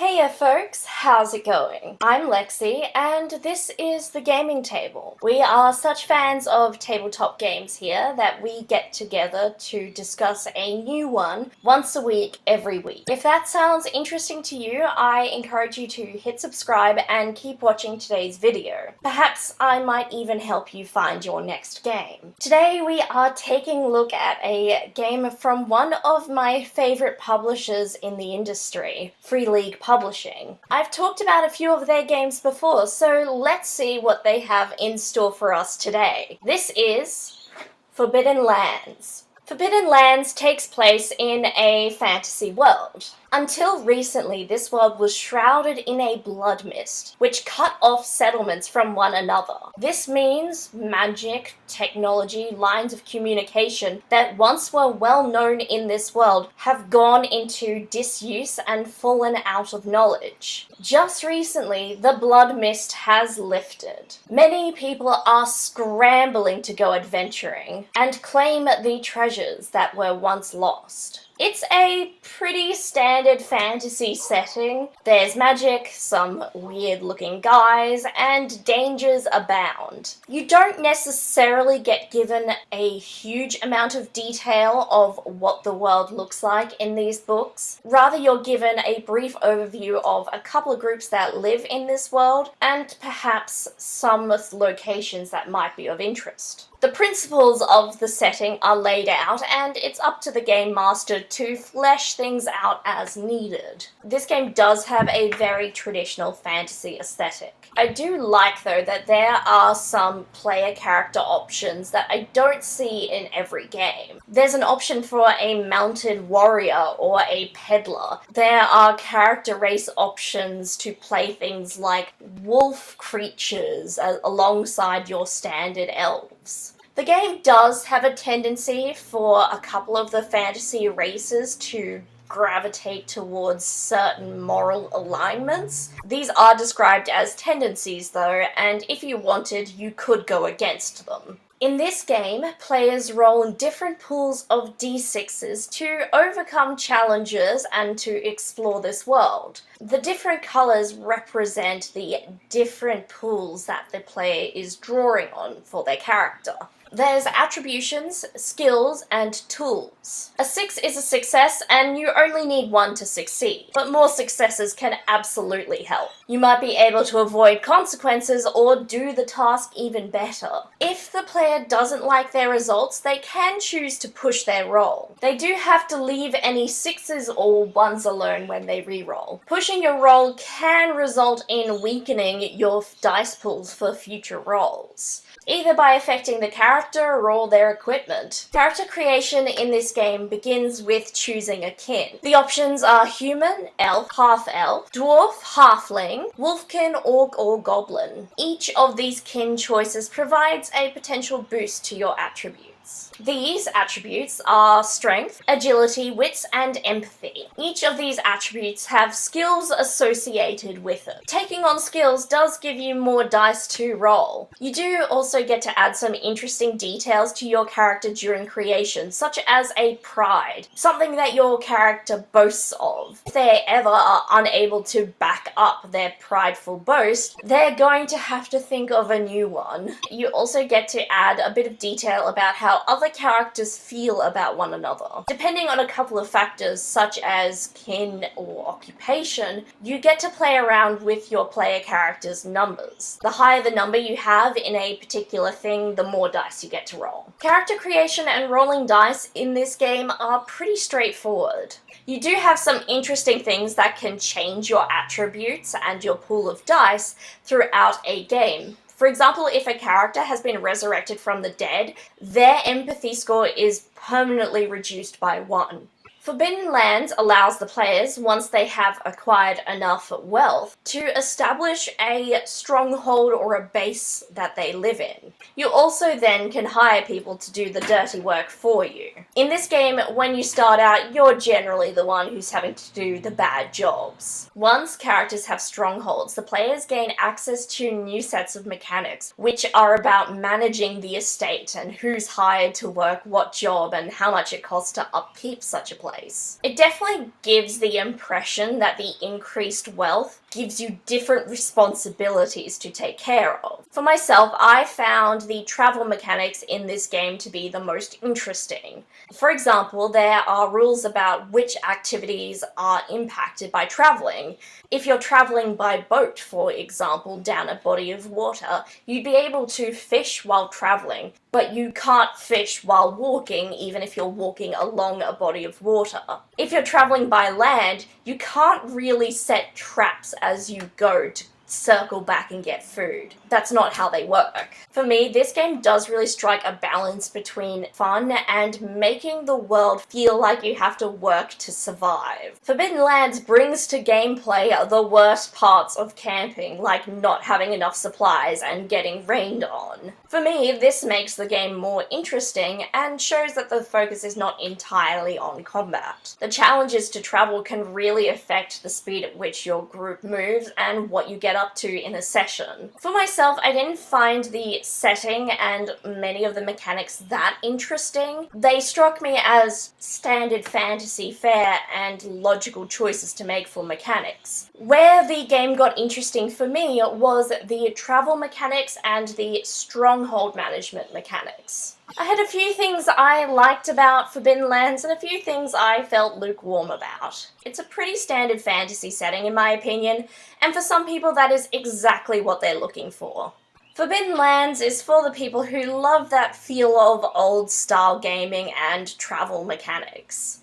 Heya folks, how's it going? I'm Lexi, and this is the Gaming Table. We are such fans of tabletop games here that we get together to discuss a new one once a week, every week. If that sounds interesting to you, I encourage you to hit subscribe and keep watching today's video. Perhaps I might even help you find your next game. Today we are taking a look at a game from one of my favorite publishers in the industry, Free League Publishing. I've talked about a few of their games before, so let's see what they have in store for us today. This is Forbidden Lands. Forbidden Lands takes place in a fantasy world. Until recently, this world was shrouded in a blood mist, which cut off settlements from one another. This means magic, technology, lines of communication that once were well known in this world have gone into disuse and fallen out of knowledge. Just recently, the blood mist has lifted. Many people are scrambling to go adventuring and claim the treasures that were once lost. It's a pretty standard fantasy setting. There's magic, some weird-looking guys, and dangers abound. You don't necessarily get given a huge amount of detail of what the world looks like in these books. Rather, you're given a brief overview of a couple of groups that live in this world, and perhaps some locations that might be of interest. The principles of the setting are laid out, and it's up to the game master to flesh things out as needed. This game does have a very traditional fantasy aesthetic. I do like, though, that there are some player character options that I don't see in every game. There's an option for a mounted warrior or a peddler. There are character race options to play things like wolf creatures alongside your standard elves. The game does have a tendency for a couple of the fantasy races to gravitate towards certain moral alignments. These are described as tendencies though, and if you wanted, you could go against them. In this game, players roll different pools of d6s to overcome challenges and to explore this world. The different colours represent the different pools that the player is drawing on for their character. There's attributions, skills, and tools. A 6 is a success, and you only need 1 to succeed, but more successes can absolutely help. You might be able to avoid consequences or do the task even better. If the player doesn't like their results, they can choose to push their roll. They do have to leave any 6s or 1s alone when they reroll. Pushing your roll can result in weakening your dice pools for future rolls, either by affecting the character or their equipment. Character creation in this game begins with choosing a kin. The options are human, elf, half-elf, dwarf, halfling, wolfkin, orc, or goblin. Each of these kin choices provides a potential boost to your attributes. These attributes are strength, agility, wits, and empathy. Each of these attributes have skills associated with it. Taking on skills does give you more dice to roll. You do also get to add some interesting details to your character during creation, such as a pride, something that your character boasts of. If they ever are unable to back up their prideful boast, they're going to have to think of a new one. You also get to add a bit of detail about how other characters feel about one another. Depending on a couple of factors such as kin or occupation, you get to play around with your player character's numbers. The higher the number you have in a particular thing, the more dice you get to roll. Character creation and rolling dice in this game are pretty straightforward. You do have some interesting things that can change your attributes and your pool of dice throughout a game. For example, if a character has been resurrected from the dead, their empathy score is permanently reduced by 1. Forbidden Lands allows the players, once they have acquired enough wealth, to establish a stronghold or a base that they live in. You also then can hire people to do the dirty work for you. In this game, when you start out, you're generally the one who's having to do the bad jobs. Once characters have strongholds, the players gain access to new sets of mechanics, which are about managing the estate and who's hired to work what job and how much it costs to upkeep such a place. place. It definitely gives the impression that the increased wealth gives you different responsibilities to take care of. For myself, I found the travel mechanics in this game to be the most interesting. For example, there are rules about which activities are impacted by traveling. If you're traveling by boat, for example, down a body of water, you'd be able to fish while traveling, but you can't fish while walking, even if you're walking along a body of water. If you're traveling by land, you can't really set traps as you go to circle back and get food. That's not how they work. For me, this game does really strike a balance between fun and making the world feel like you have to work to survive. Forbidden Lands brings to gameplay the worst parts of camping, like not having enough supplies and getting rained on. For me, this makes the game more interesting and shows that the focus is not entirely on combat. The challenges to travel can really affect the speed at which your group moves and what you get up to in a session. For myself, I didn't find the setting and many of the mechanics that interesting. They struck me as standard fantasy fare and logical choices to make for mechanics. Where the game got interesting for me was the travel mechanics and the stronghold management mechanics. I had a few things I liked about Forbidden Lands and a few things I felt lukewarm about. It's a pretty standard fantasy setting in my opinion, and for some people that is exactly what they're looking for. Forbidden Lands is for the people who love that feel of old-style gaming and travel mechanics.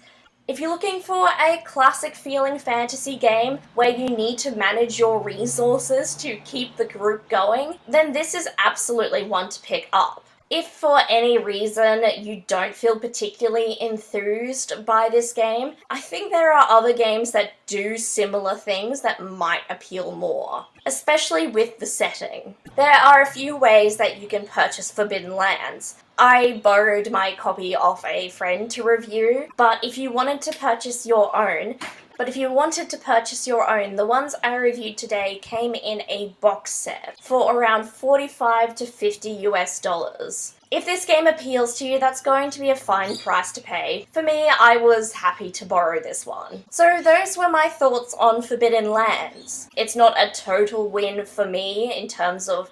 If you're looking for a classic feeling fantasy game where you need to manage your resources to keep the group going, then this is absolutely one to pick up. If for any reason you don't feel particularly enthused by this game, I think there are other games that do similar things that might appeal more, especially with the setting. There are a few ways that you can purchase Forbidden Lands. I borrowed my copy off a friend to review, but if you wanted to purchase your own, the ones I reviewed today came in a box set for around $45 to $50 US. If this game appeals to you, that's going to be a fine price to pay. For me, I was happy to borrow this one. So those were my thoughts on Forbidden Lands. It's not a total win for me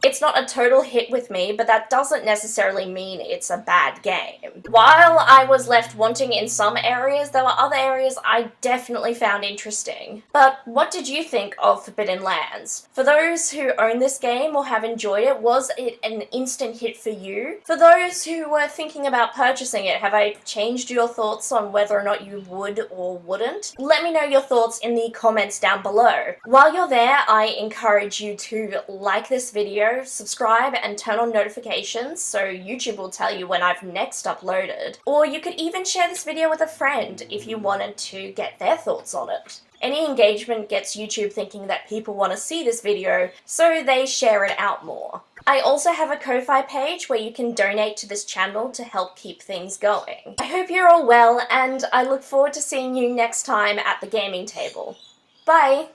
it's not a total hit with me, but that doesn't necessarily mean it's a bad game. While I was left wanting in some areas, there were other areas I definitely found interesting. But what did you think of Forbidden Lands? For those who own this game or have enjoyed it, was it an instant hit for you? For those who were thinking about purchasing it, have I changed your thoughts on whether or not you would or wouldn't? Let me know your thoughts in the comments down below. While you're there, I encourage you to like this video, subscribe, and turn on notifications so YouTube will tell you when I've next uploaded. Or you could even share this video with a friend if you wanted to get their thoughts on it. Any engagement gets YouTube thinking that people want to see this video, so they share it out more. I also have a Ko-Fi page where you can donate to this channel to help keep things going. I hope you're all well, and I look forward to seeing you next time at the gaming table. Bye!